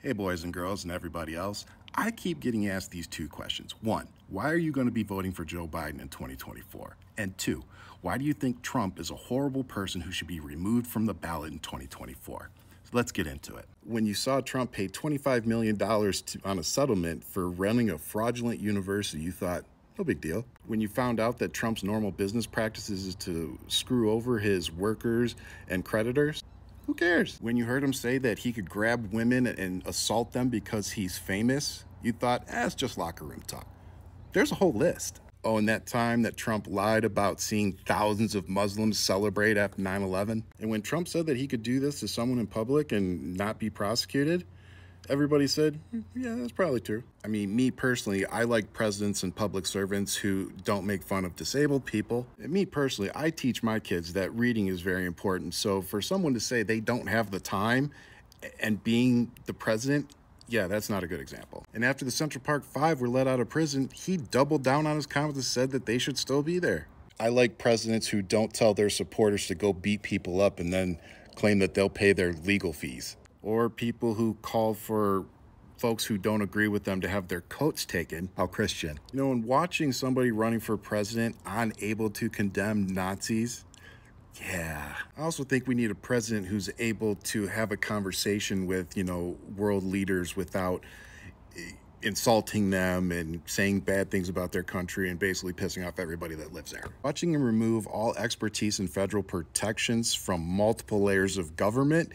Hey, boys and girls, and everybody else. I keep getting asked these two questions. One, why are you going to be voting for Joe Biden in 2024? And two, why do you think Trump is a horrible person who should be removed from the ballot in 2024? So let's get into it. When you saw Trump pay $25 million on a settlement for running a fraudulent university, you thought, no big deal. When you found out that Trump's normal business practices is to screw over his workers and creditors, who cares? When you heard him say that he could grab women and assault them because he's famous, you thought, it's just locker room talk. There's a whole list. Oh, and that time that Trump lied about seeing thousands of Muslims celebrate after 9/11? And when Trump said that he could do this to someone in public and not be prosecuted, everybody said, yeah, that's probably true. I mean, me personally, I like presidents and public servants who don't make fun of disabled people. And me personally, I teach my kids that reading is very important. So for someone to say they don't have the time and being the president, yeah, that's not a good example. And after the Central Park Five were let out of prison, he doubled down on his comments and said that they should still be there. I like presidents who don't tell their supporters to go beat people up and then claim that they'll pay their legal fees. Or people who call for folks who don't agree with them to have their coats taken. How Christian. You know, in watching somebody running for president unable to condemn Nazis, yeah. I also think we need a president who's able to have a conversation with, world leaders without insulting them and saying bad things about their country and basically pissing off everybody that lives there. Watching him remove all expertise and federal protections from multiple layers of government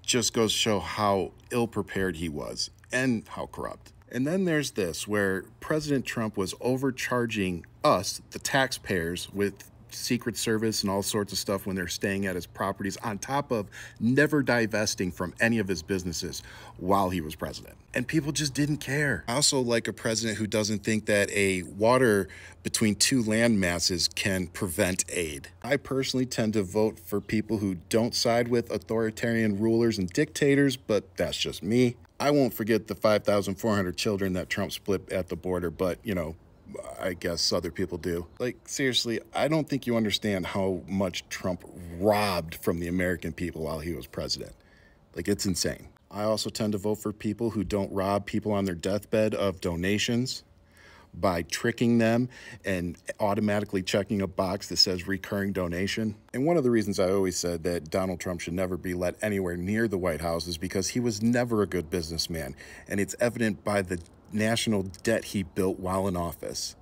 just goes to show how ill-prepared he was and how corrupt. And then there's this, where President Trump was overcharging us, the taxpayers, with Secret Service and all sorts of stuff when they're staying at his properties, on top of never divesting from any of his businesses while he was president. And people just didn't care. I also like a president who doesn't think that a water between two land masses can prevent aid. I personally tend to vote for people who don't side with authoritarian rulers and dictators, but that's just me. I won't forget the 5,400 children that Trump split at the border, but, I guess other people do. Like, seriously, I don't think you understand how much Trump robbed from the American people while he was president. Like, it's insane. I also tend to vote for people who don't rob people on their deathbed of donations by tricking them and automatically checking a box that says recurring donation. And one of the reasons I always said that Donald Trump should never be let anywhere near the White House is because he was never a good businessman. And it's evident by the national debt he built while in office.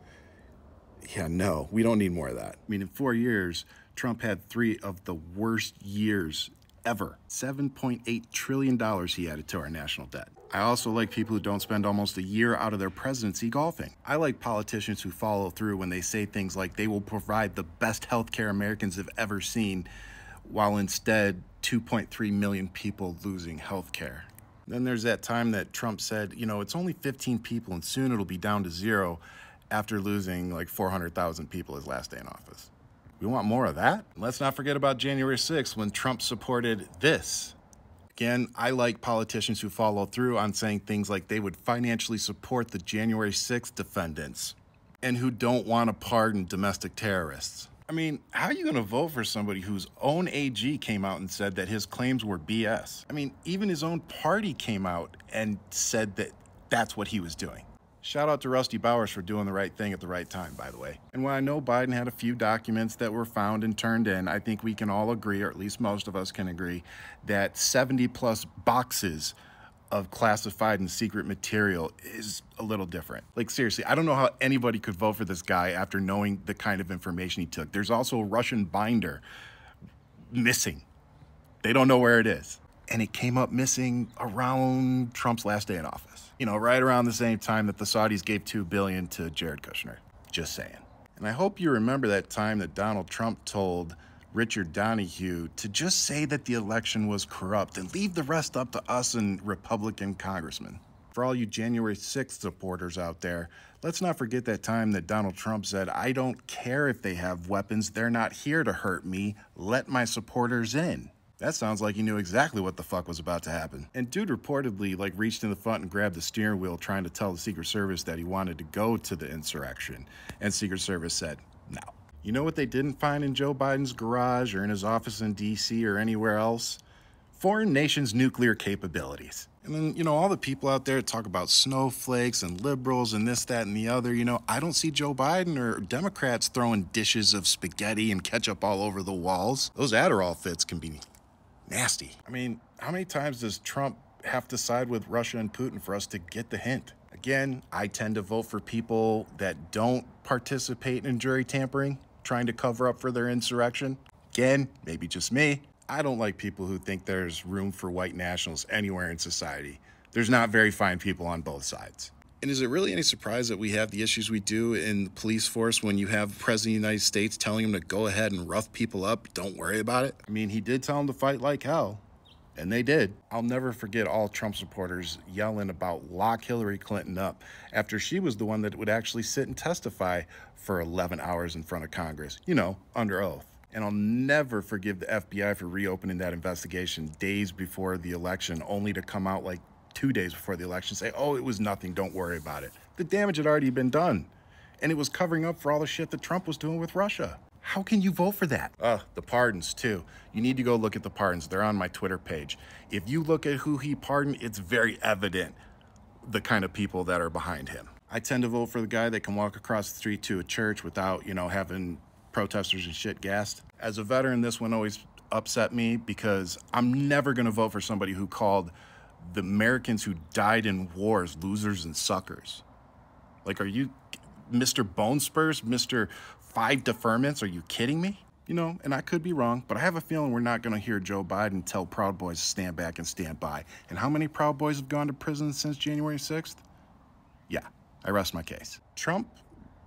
Yeah, no, we don't need more of that. I mean, in 4 years, Trump had 3 of the worst years ever. $7.8 trillion he added to our national debt. I also like people who don't spend almost a year out of their presidency golfing. I like politicians who follow through when they say things like they will provide the best healthcare Americans have ever seen, while instead 2.3 million people losing healthcare. Then there's that time that Trump said, it's only 15 people and soon it'll be down to 0 after losing like 400,000 people his last day in office. We want more of that? Let's not forget about January 6th when Trump supported this. Again, I like politicians who follow through on saying things like they would financially support the January 6th defendants and who don't want to pardon domestic terrorists. I mean, how are you going to vote for somebody whose own AG came out and said that his claims were BS? I mean, even his own party came out and said that that's what he was doing. Shout out to Rusty Bowers for doing the right thing at the right time, by the way. And while I know Biden had a few documents that were found and turned in, I think we can all agree, or at least most of us can agree, that 70 plus boxes of classified and secret material is a little different. Like, seriously, I don't know how anybody could vote for this guy after knowing the kind of information he took. There's also a Russian binder missing. They don't know where it is. And it came up missing around Trump's last day in office. Right around the same time that the Saudis gave $2 billion to Jared Kushner. Just saying. And I hope you remember that time that Donald Trump told Richard Donahue to just say that the election was corrupt and leave the rest up to us and Republican congressmen. For all you January 6th supporters out there, let's not forget that time that Donald Trump said, I don't care if they have weapons, they're not here to hurt me, let my supporters in. That sounds like he knew exactly what the fuck was about to happen. And dude reportedly reached in the front and grabbed the steering wheel trying to tell the Secret Service that he wanted to go to the insurrection. And Secret Service said, no. You know what they didn't find in Joe Biden's garage or in his office in DC or anywhere else? Foreign nations' nuclear capabilities. And then, all the people out there talk about snowflakes and liberals and this, that, and the other. I don't see Joe Biden or Democrats throwing dishes of spaghetti and ketchup all over the walls. Those Adderall fits can be nasty. I mean, how many times does Trump have to side with Russia and Putin for us to get the hint? Again, I tend to vote for people that don't participate in jury tampering, trying to cover up for their insurrection. Again, maybe just me. I don't like people who think there's room for white nationals anywhere in society. There's not very fine people on both sides. And is it really any surprise that we have the issues we do in the police force when you have the President of the United States telling them to go ahead and rough people up? Don't worry about it. I mean, he did tell them to fight like hell, and they did. I'll never forget all Trump supporters yelling about lock Hillary Clinton up after she was the one that would actually sit and testify for 11 hours in front of Congress, under oath. And I'll never forgive the FBI for reopening that investigation days before the election, only to come out like 2 days before the election and say, oh, it was nothing, don't worry about it. The damage had already been done. And it was covering up for all the shit that Trump was doing with Russia. How can you vote for that? The pardons, too. You need to go look at the pardons. They're on my Twitter page. If you look at who he pardoned, it's very evident the kind of people that are behind him. I tend to vote for the guy that can walk across the street to a church without, having protesters and shit gassed. As a veteran, this one always upset me because I'm never going to vote for somebody who called the Americans who died in wars losers and suckers. Like, are you Mr. Bone Spurs, Mr. 5 deferments? Are you kidding me? And I could be wrong, but I have a feeling we're not going to hear Joe Biden tell Proud Boys to stand back and stand by. And how many Proud Boys have gone to prison since January 6th? Yeah, I rest my case. Trump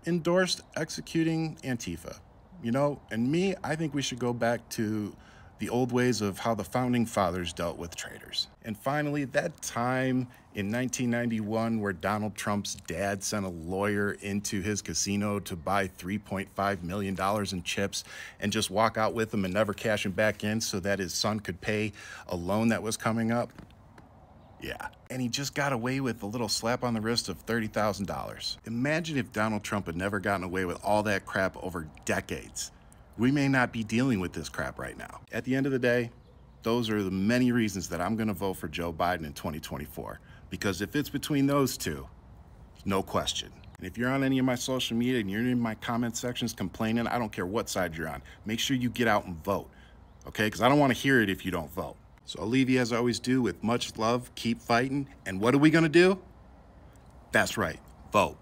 endorsed executing Antifa. And me, I think we should go back to the old ways of how the founding fathers dealt with traitors. And finally, that time in 1991 where Donald Trump's dad sent a lawyer into his casino to buy $3.5 million in chips and just walk out with them and never cash them back in so that his son could pay a loan that was coming up. Yeah, and he just got away with a little slap on the wrist of $30,000. Imagine if Donald Trump had never gotten away with all that crap over decades. We may not be dealing with this crap right now. At the end of the day, those are the many reasons that I'm gonna vote for Joe Biden in 2024. Because if it's between those two, no question. And if you're on any of my social media and you're in my comment sections complaining, I don't care what side you're on, make sure you get out and vote, okay? Because I don't wanna hear it if you don't vote. So I'll leave you as I always do with much love, keep fighting, and what are we gonna do? That's right, vote.